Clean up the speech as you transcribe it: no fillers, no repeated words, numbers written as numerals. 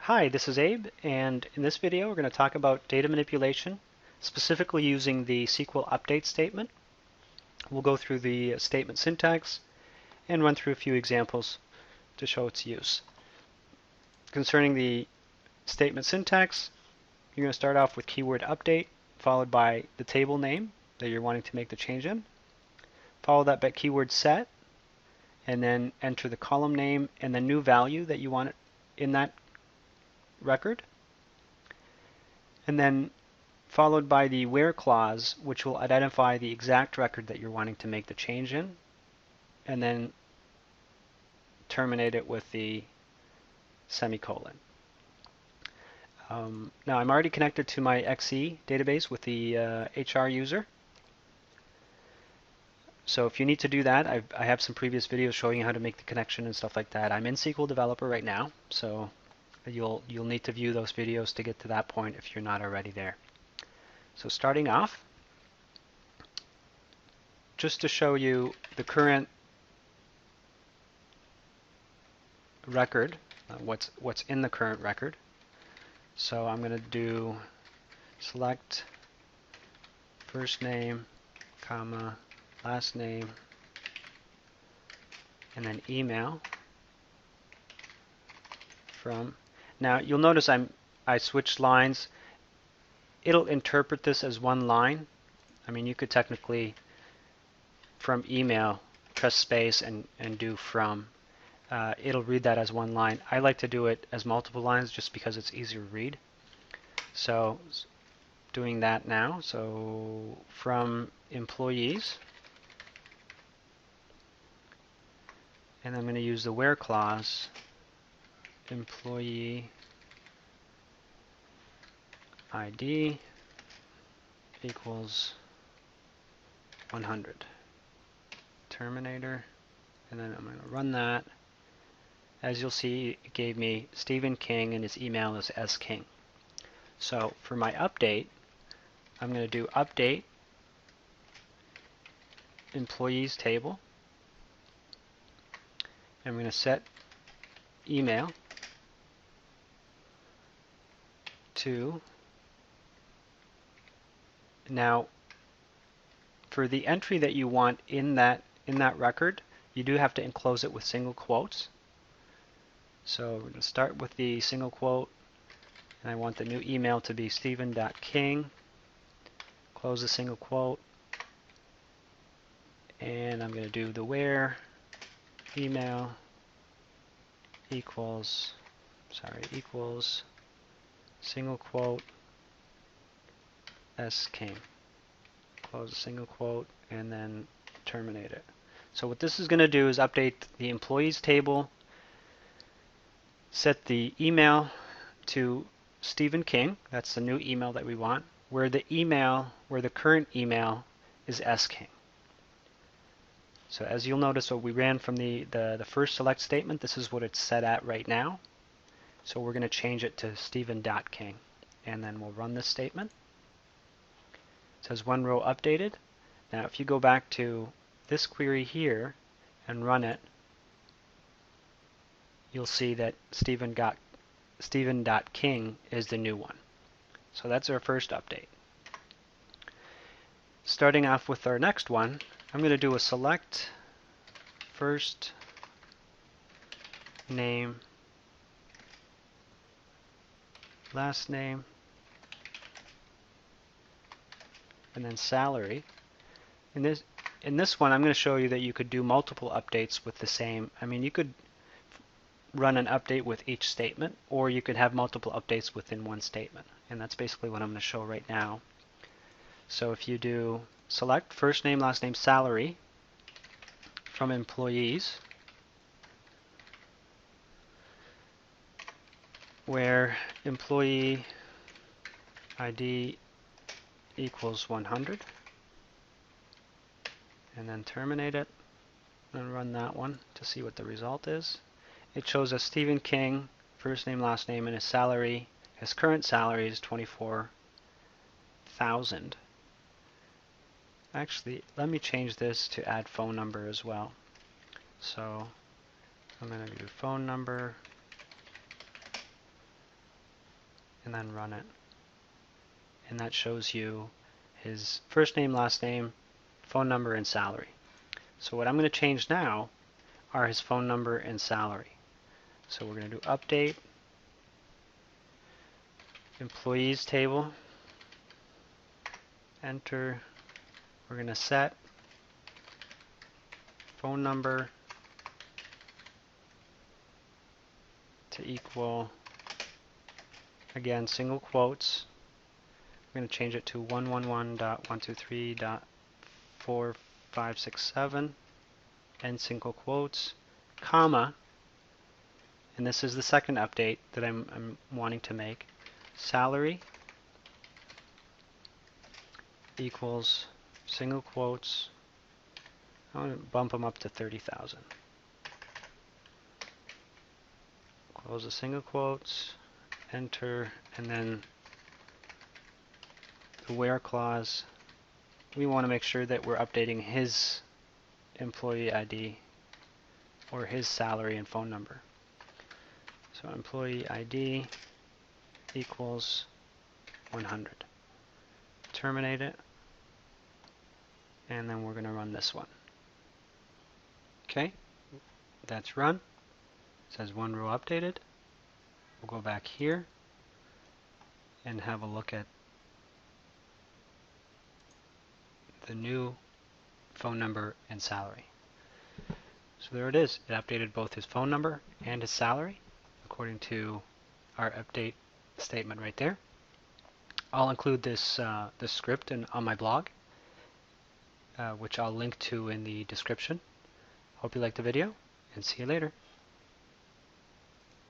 Hi, this is Abe, and in this video we're going to talk about data manipulation, specifically using the SQL update statement. We'll go through the statement syntax and run through a few examples to show its use. Concerning the statement syntax, you're going to start off with keyword update, followed by the table name that you're wanting to make the change in. Follow that by keyword set, and then enter the column name and the new value that you want in that record. And then followed by the where clause, which will identify the exact record that you're wanting to make the change in, and then terminate it with the semicolon. Now I'm already connected to my XE database with the HR user. So if you need to do that, I have some previous videos showing you how to make the connection and stuff like that. I'm in SQL Developer right now, so you'll need to view those videos to get to that point if you're not already there. So starting off, just to show you the current record, what's in the current record. So I'm going to do select first name, comma, last name, and then email from. Now you'll notice I switched lines. It'll interpret this as one line. I mean, you could technically from email press space and do from. It'll read that as one line. I like to do it as multiple lines just because it's easier to read. So doing that now. So from employees, and I'm going to use the where clause, employee ID equals 100. Terminator, and then I'm going to run that. As you'll see, it gave me Stephen King, and his email is sking. So for my update, I'm going to do update employees table. I'm going to set email to. Now, for the entry that you want in that record, you do have to enclose it with single quotes. So we're going to start with the single quote, and I want the new email to be stephen.king. Close the single quote, and I'm going to do the where email equals single quote sking. Close the single quote and then terminate it. So what this is going to do is update the employees table, set the email to Stephen King. That's the new email that we want, where the current email is sking. So as you'll notice, what we ran from the first select statement, this is what it's set at right now. So we're going to change it to Stephen.king, and then we'll run this statement. It says one row updated. Now if you go back to this query here and run it, you'll see that Stephen.king is the new one. So that's our first update. Starting off with our next one, I'm going to do a select first name, last name, and then salary. In this one, I'm going to show you that you could do multiple updates with the same. I mean, you could run an update with each statement, or you could have multiple updates within one statement. And that's basically what I'm going to show right now. So if you do select first name, last name, salary from employees, where employee ID equals 100, and then terminate it and run that one to see what the result is. It shows us Stephen King, first name, last name, and his salary. His current salary is $24,000. Actually, let me change this to add phone number as well. So I'm going to do phone number and then run it. And that shows you his first name, last name, phone number, and salary. So what I'm going to change now are his phone number and salary. So we're going to do update, employees table, enter. We're going to set phone number to equal, again, single quotes. We're going to change it to 111.123.4567 and single quotes, comma, and this is the second update that I'm wanting to make. Salary equals single quotes. I want to bump them up to 30,000. Close the single quotes, enter, and then the where clause. We want to make sure that we're updating his employee ID or his salary and phone number. So employee ID equals 100. Terminate it, and then we're going to run this one. Okay, that's run. It says one row updated. We'll go back here and have a look at the new phone number and salary. So there it is. It updated both his phone number and his salary according to our update statement right there. I'll include this script on my blog, which I'll link to in the description. Hope you liked the video, and see you later.